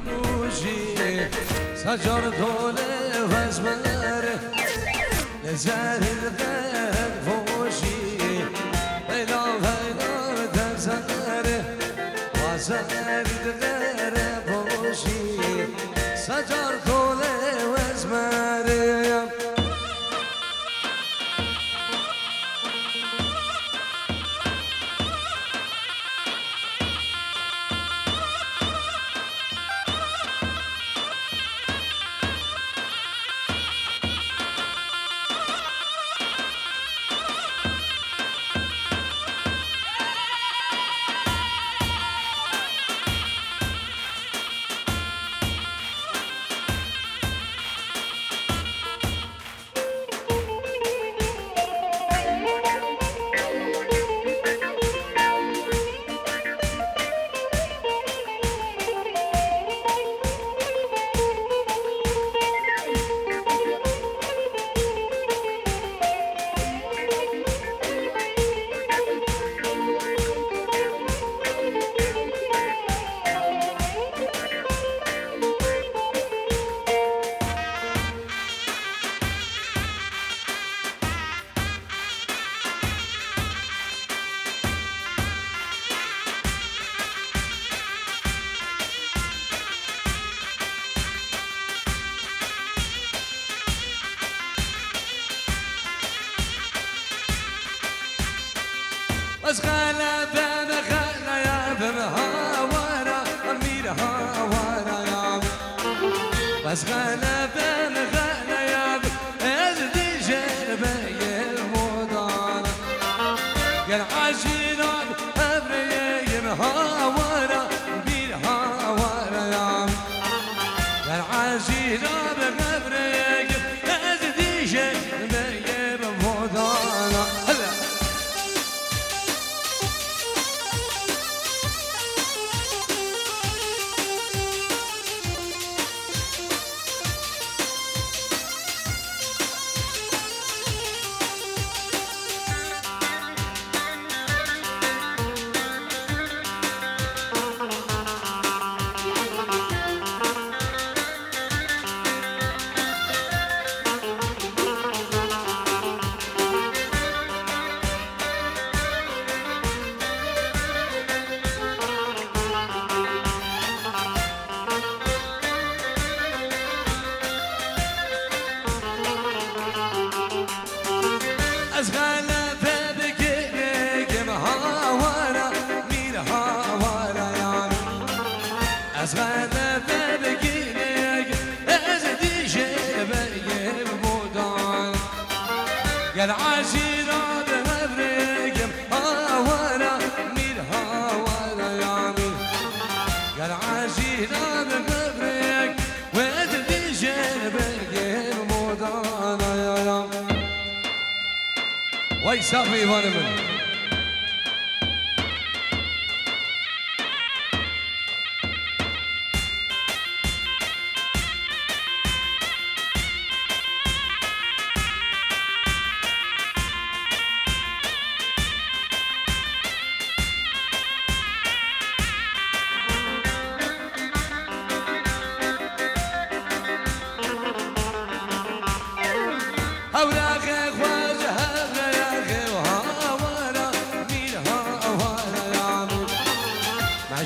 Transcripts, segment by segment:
نوشي سجر طولي وازمر لزار الغاب فوشي بيلا بيلا تزهر وزار الغاب فوشي سجر طولي وازمر بس غلبة بخلا يا بمهاورة أمير هاورة يا بس غلبة بخلا يا بأزدي جربة المدارة قال عشيران أبري مهاورة أمير هاورة يا قال عشيران أبري أزدي جربة المدارة أزغل ببكينيك أزدي شبيك بمودان قال عشيرة بمبريك هاورا مير هاورا يا مير قال عشيرة بمبريك وأزدي شبيك بمودان يا وي صافي فانمن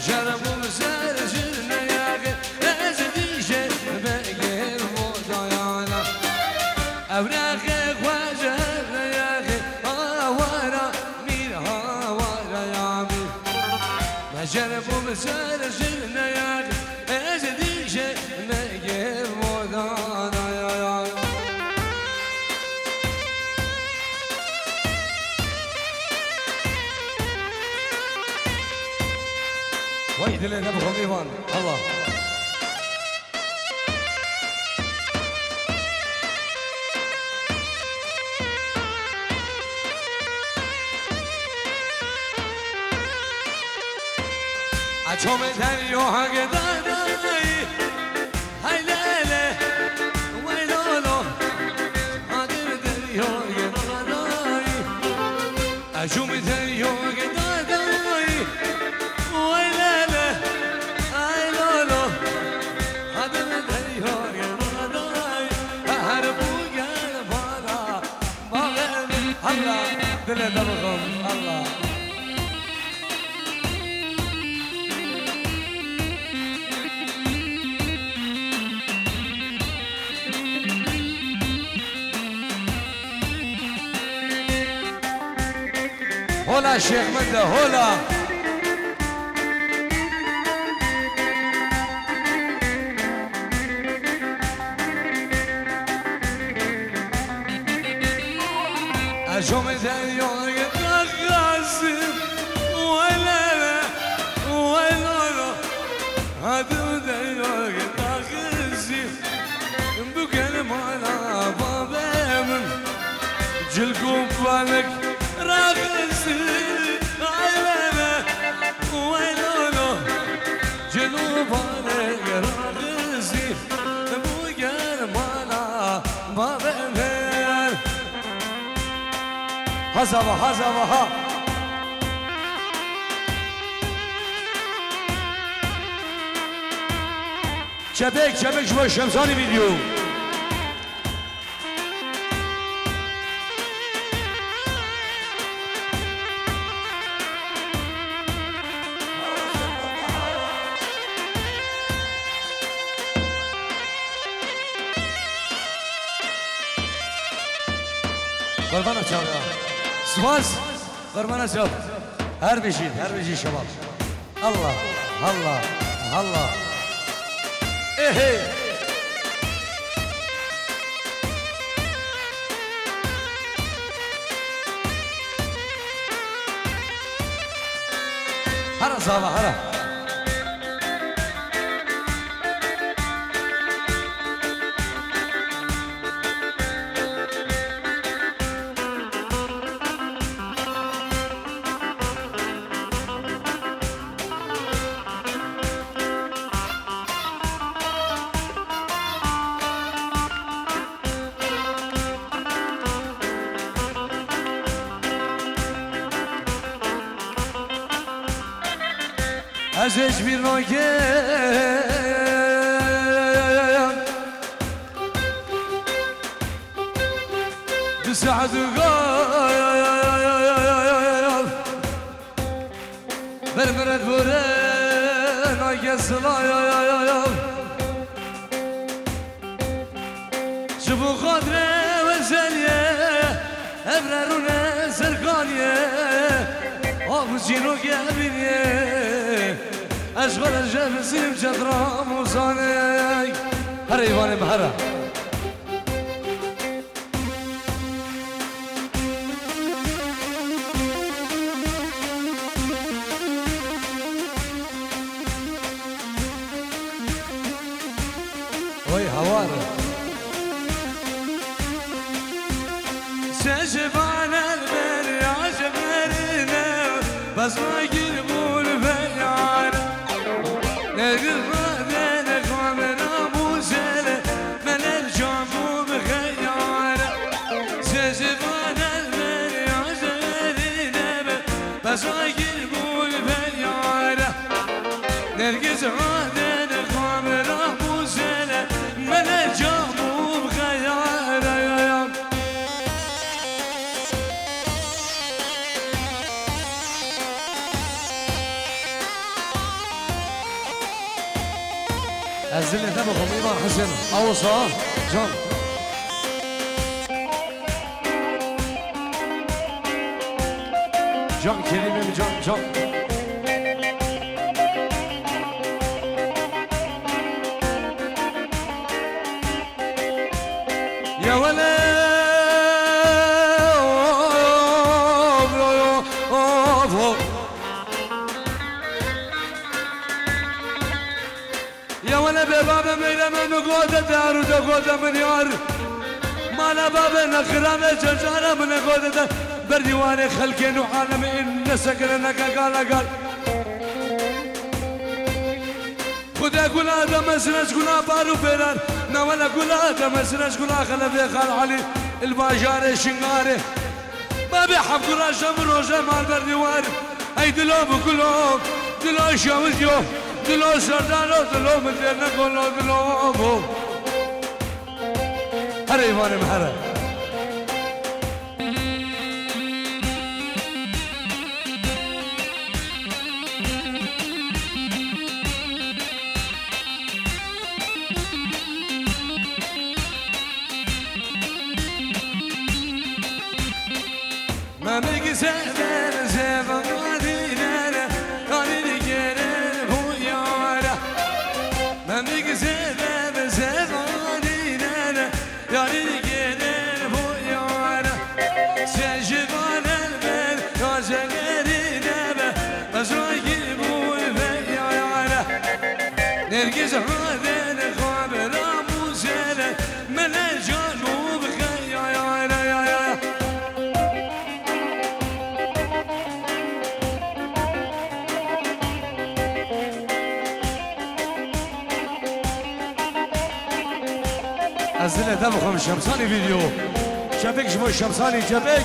جربوا مسرجنا يا أخي أزدي شيء بقي المضيانة أوراقك وجهنا يا أخي هاورا مين هاورا يا مين ما جربوا مسرجنا يا أخي أزدي شيء بقي المضيانة يا ويد اللي نبغى ميفان الله أشوم تريو حق داداي هاي ليلة ويلولو هادر تريو حق داداي أشوم تريو حق داداي ويلولو دل دمخم الله هولا شيخ منده هولا أشوم دنيا تغازم ولا ولا هذا دنيا تغازم بقى مالا بابا من جلكم بالك راغزي عيلنا ويلولو جنوب عليك راغزي بوغير مالا بابن هزبا هزبا ها شبك شبك شو الشمساني فيديو قربانا شباب سواس قربانا شباب هر بيجي شباب الله الله الله ايه هلا صابا هلا ازش بیرناگم بسعد قال برمرد بوره ناگسلا شبو خاطره وزلیه ابرارونه سرکانیه آبو جینو گبینیه اشغال الجبل سيم جدرا موزاني هر ايواني بهرا وي هواري سجبان البري عجبرنا بس ما يقلبون البيان نقل مدينك ومن ابو سهله من الجامو بخيانه سجبان البري عجبرنا بس ما يقلبون البيان نرقص مدينك ومن ابو سهله من الجامو بخيانه الزلة تبقى إمام حسن أوصى جان جان كريم جان يا ولد يا ولد بابا ميلا من قودة دار ودقودة من يار مالا بابا نخرامة جرجانة من قودة برديواني خلقين وعالم إن سكرنا قال خدا قول آدم مسنش قول بارو فيران نوالا قول آدم مسنش قول خلف خال علي الباجاري شنغاري ما بيحب قول شمر وجمال برديوان اي دلو بكلهم دلو شاوز يوم دلو سردانو دلو مدينة كلو دلو بو هر ايمان محرم güzeller sevenlerine yani gelir bu yara. Ben bir güzeller sevenlerine yani gelir bu yara. Sen şifanen ver yazelerine be Azrail bu ve yara. Nergiz hadene kabela muzele mele canub khaya yara yara. أزلة دمخم شمساني فيديو شبك شمو شمساني شبك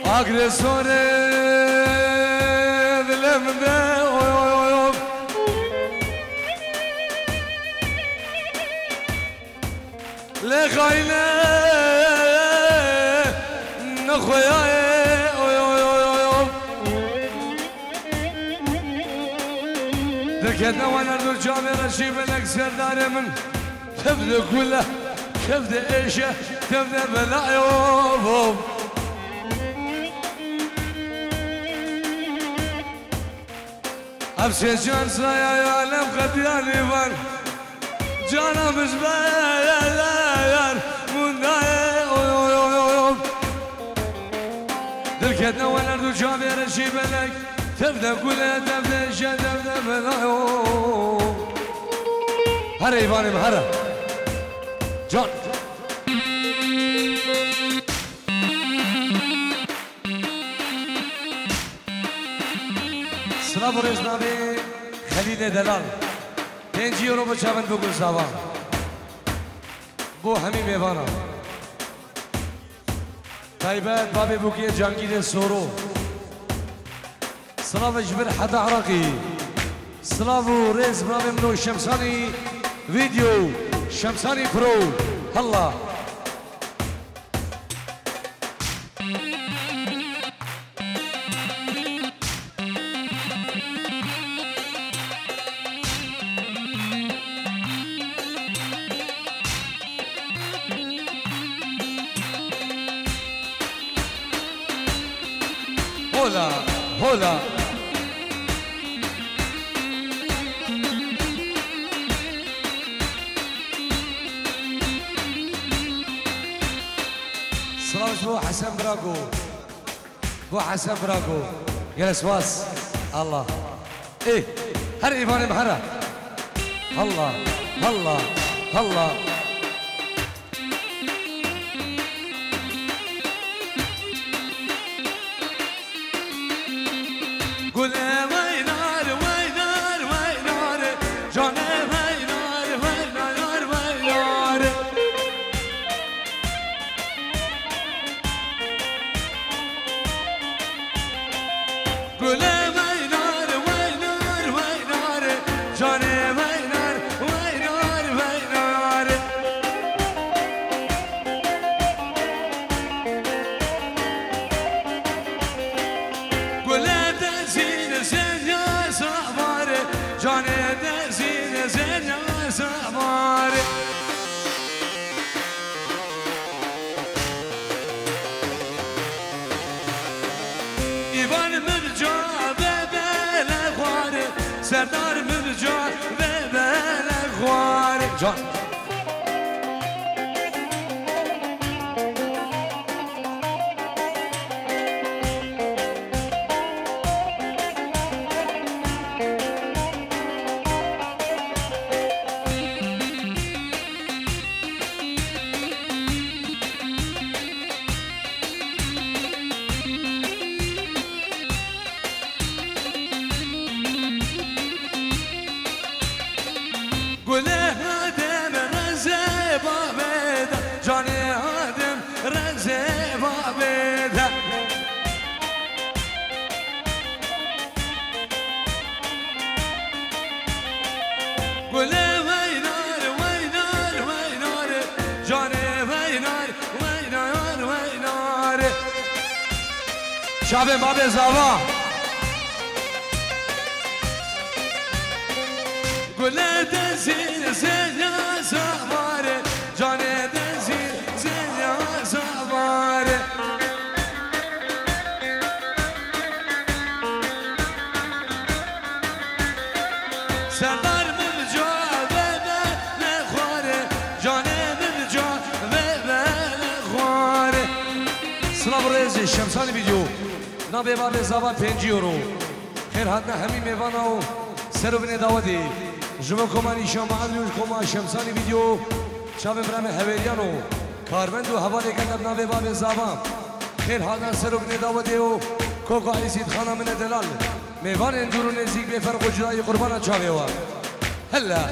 أغرسوني ظلمنا لخاينة نخويا ذكرنا وانا الرجال رشيب لك سردار من تبدا كله تبدا ايشه تبدا بلا يوم ابشي جان سايا يا عالم خدياني بان جانا مزبايا من دايا ذكرنا وانا الرجال رشيب لك تبدا كلها تبدا ايشه تبدا بلا يوم هرا ايفاني هرا جان سلام رزنامي خليل دلال 5 يورو بچاون بگو ساوا بو همین میوانا طيبات بابي بوكي جانگیر سورو سلام جبر حدا عراقي سلام ريز برامي منو شمساني فيديو شمساني برو هلا هولا هولا سلام بو حسن براكو بو حسن براكو جلس واس الله ايه هر ايفاني بحرة الله الله الله قول وينار وينار وينار جانا وينار وينار وينار قول وينار وينار وينار جانا وينار وينار وينار قول جاني دزين زين يا صباري إيوان مرجع ببلا خواري سردار مرجع ببلا خواري جان قول هادم رزي بابيدا جاني هادم رزي بابيدا قول وينار وينار وينار جاني وينار وينار وينار شعب بابي زاوا گله دزیر زنیا زواره جان دزیر زنیا زواره سردار من جا به نخواره جان من جا به نخواره سلام ریزی شمسانی ویدیو نابه باب زبان 5 یورو خیر حدنا همین میوانا و سر و بینه داودی جمع کمانی شمعان کما شمسانی ویدیو شاب برام هویریانو کارمند و حواله کندم نابه باب زبان خیر حدنا سر و بینه داودی و کوکو عیسید خانه من دلال میوان اندورو نزیک به فرق و جدای قربان چاوه و هلا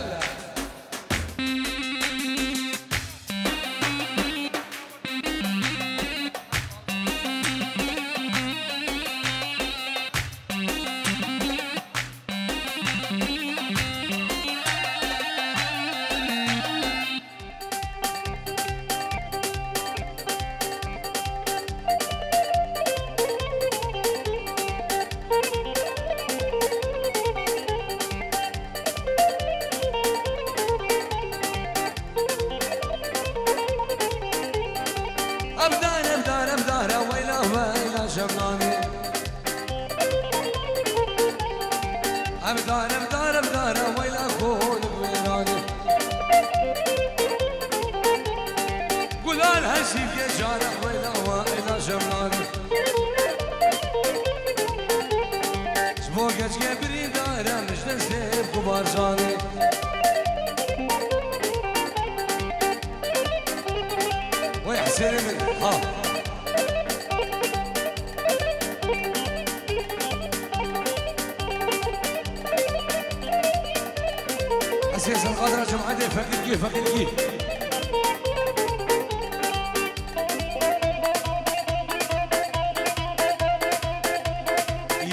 أساس القادرة جمعتي فقيلكي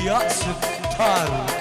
يا ستار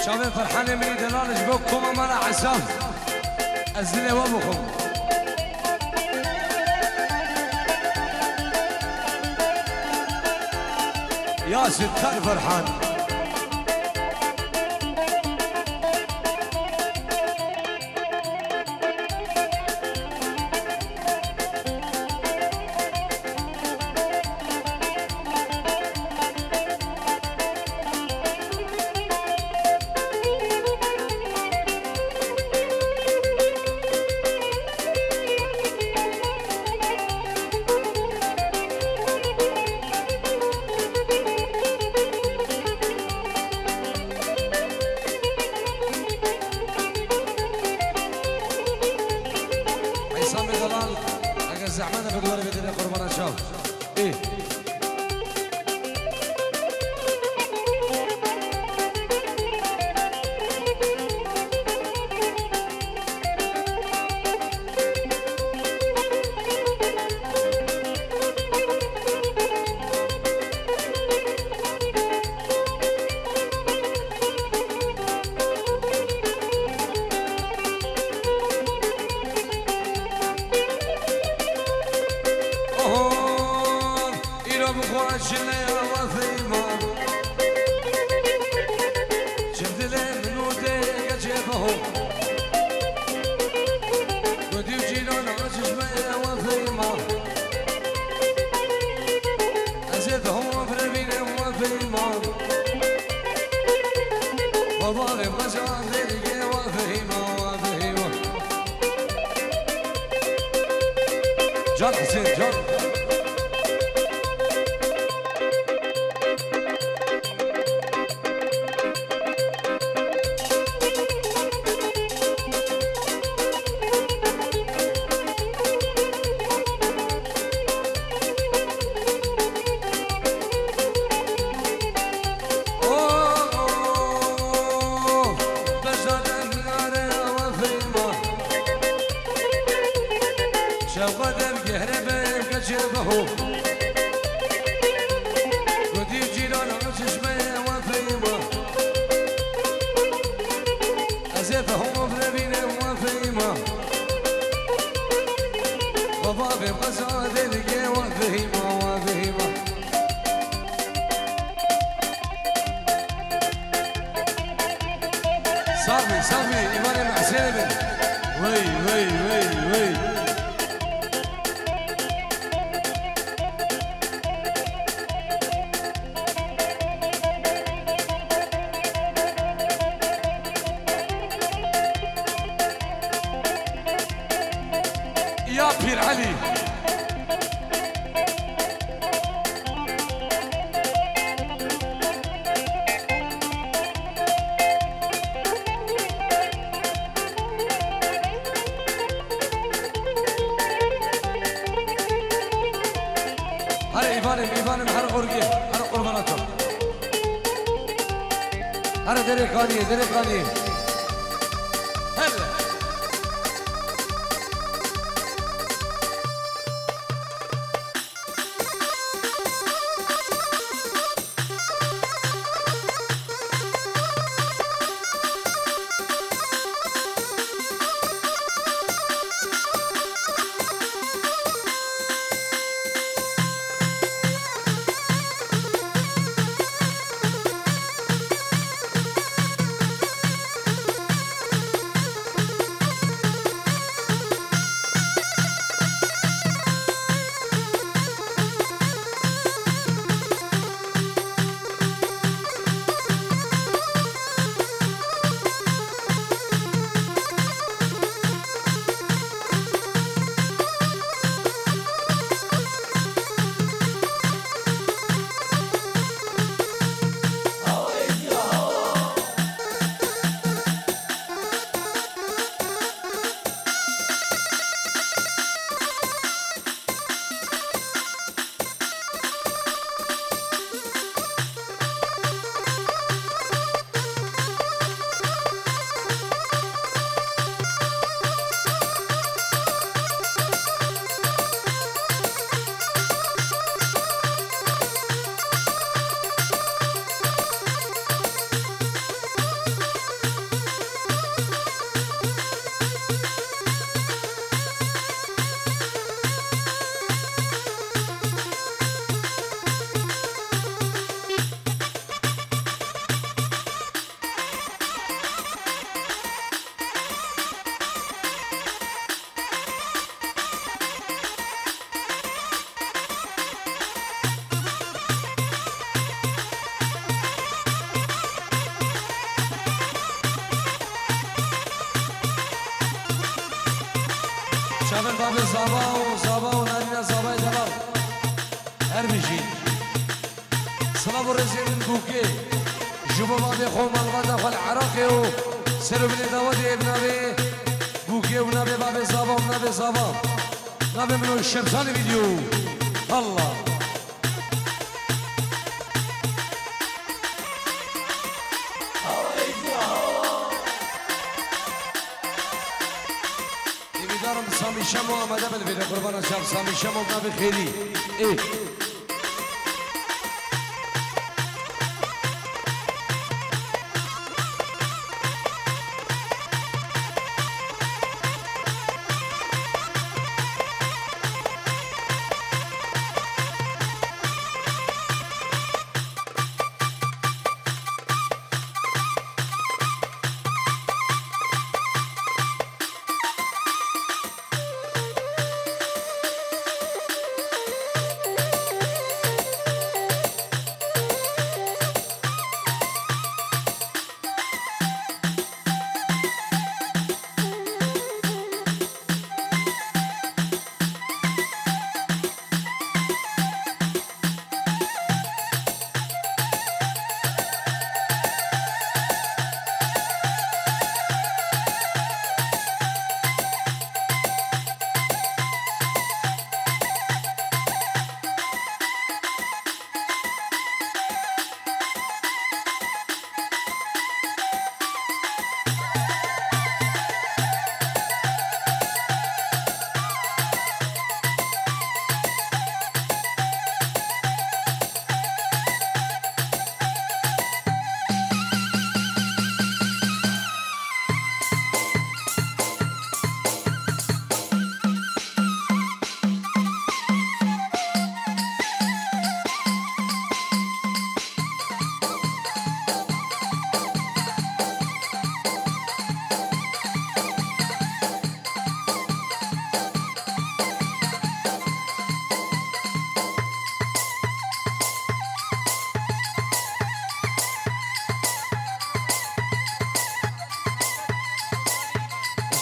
شباب فرحانة من دلالش بكم أمانا عسام أزلي وابكم يا ستار فرحان زعمانة بدوري بدنا قربان شاو ايه جان حسين جان هو ودي جيران وششمه وفيمه أزيفهم بربينه وفيمه وبابي قصاد الجي وفيمه وفيمه صافي إيمان معسلمة وي يا بير علي إيمان هر قرقي هر قرباناتو هر دريقاني هلا شامل باب صابا ونادينا صابا جلال هرمشي صلاب الرزق من بوكي جوبا باب خوم الغدا خل عراقي سلو بن داودي ابن ابي بوكي ونبي باب صابا نبي منو الشمساني فيديو الله سامي شمو آمده بالفیده قربان شب سامي شمو نبی خیلی ای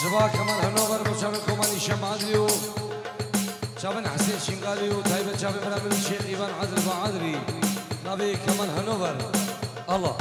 زبا كمان هنوفر وشابن كوماني شمعدري شابن حسين شنقالي وتايبة شابن برامل الشيخ إيمان عدل بعدري نبي كمان هنوفر الله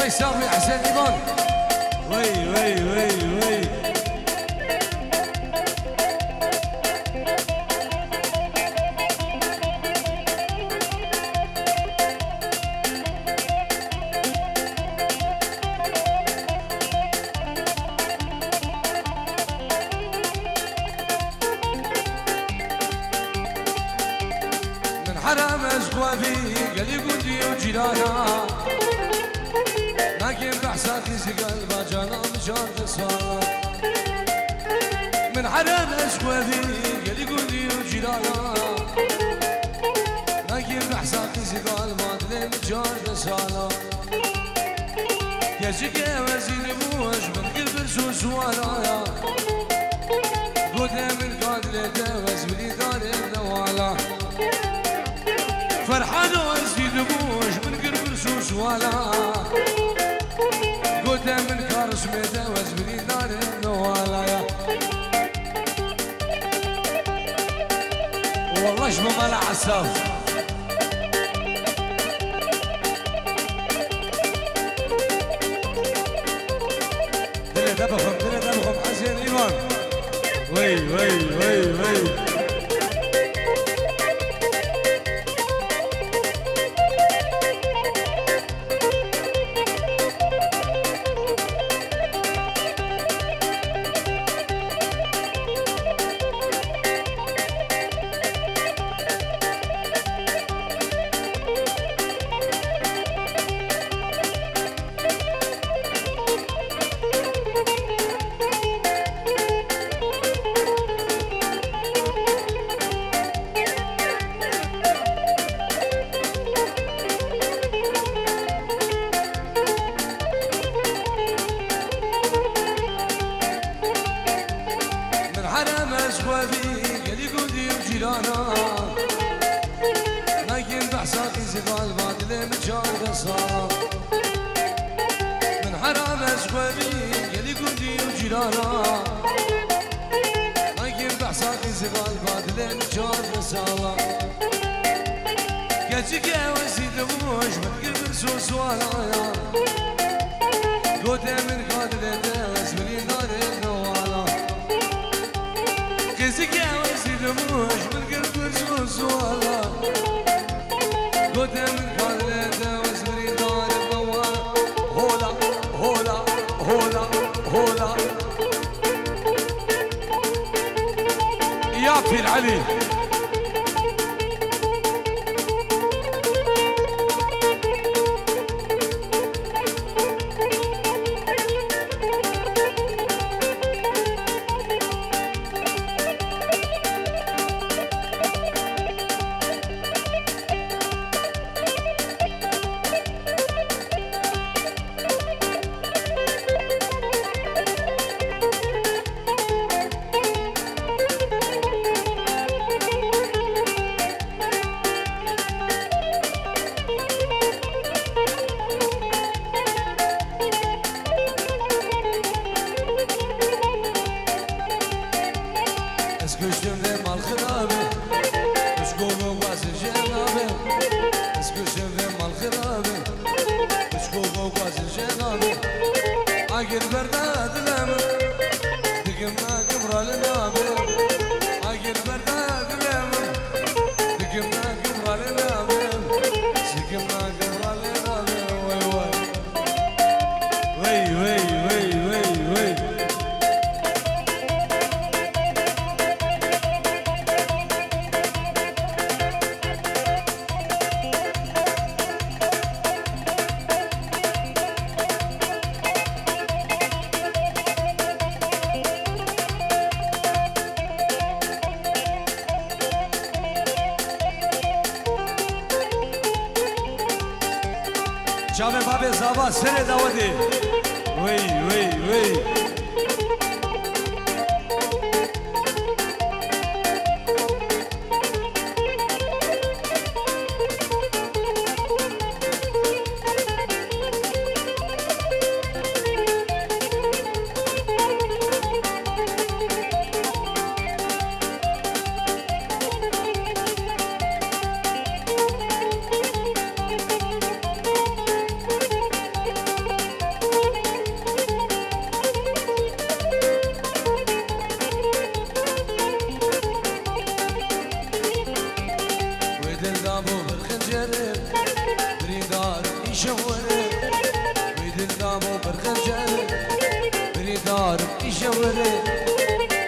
سامي حسين إيمان وي وي وي وي من حرام أزقوافي قال يقولي وجيرانا لكن بحساتي سقال باجانا مشان تصال من حرام أشوافي قال يقولي وجيرانا لكن بحساتي سقال مادلي مشان تصال يا شكا وزيني بوش من قلب رسوس ورايا قدام من قادلة دوز بلي داري نوالا فرحان وزيني بوش من قلب رسوس ورايا قدام من كارس ميدا وزبني دار النوالايا والله شبه مالع عساف دلي دبخم حسين إيمان وي وي وي وي لكن بحساتي زغال بادلي مجال صار من حرام أسوابي قال يقولي وجيرانا لكن بحساتي زغال بادلي مجال صار كاتشك يا وزيد وش من قلب رسوس ورايا قدام من قادلة دوز بلي دار النوالا كاتشك يا وزيد وش من قلب رسوس ورايا قدام من قادلة دوز بلي دار النوالا هولا هولا هولا هولا يا في العلي اسكشتم ذي مال خرابي اشكوبه واسل جنابي اسكشتم ذي مال خرابي اشكوبه واسل جنابي عقل برداد الامر دقمنا قبر النابي عقل برداد الامر دقمنا قبر النابي چاوه بابی زابا سر داودی وی وی وی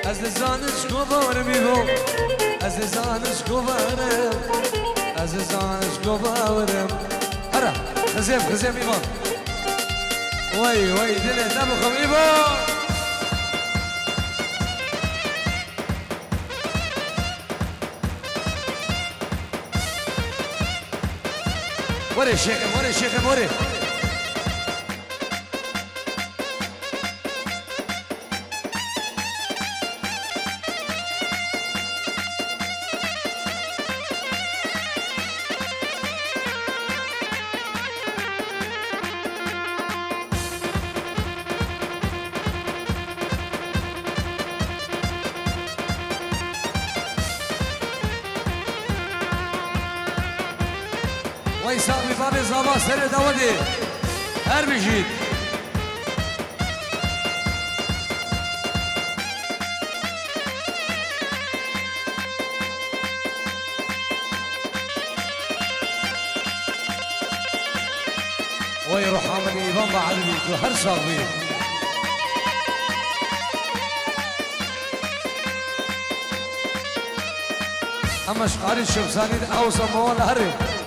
از زانش گوارم از زانش گوارم از زانش گوارم هرا خزم ایمان وای وای دل نبخم ایمان وره شیخم وره وای صاحبی بابی زابا سر داودی هر بجید وای روح عملی ایوان با عدبی تو هر صاحبی همش قاری شمسانی اوسا موال هره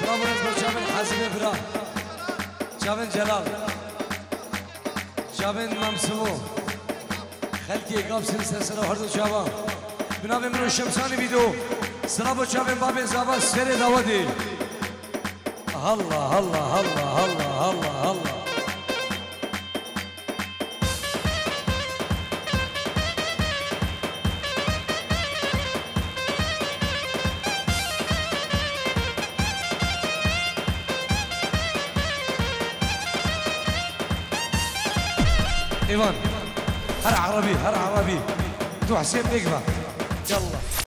سلام علیکم شامل حازم برا شامل جلال شامل ممسمو خلقی قاب سلسله هر دو شابان بنابه منو شمسانی بیدو سلام شامل بابی زابا سر داودی الله الله الله الله الله الله ايوان هر عربي تو حسين نقبه يلا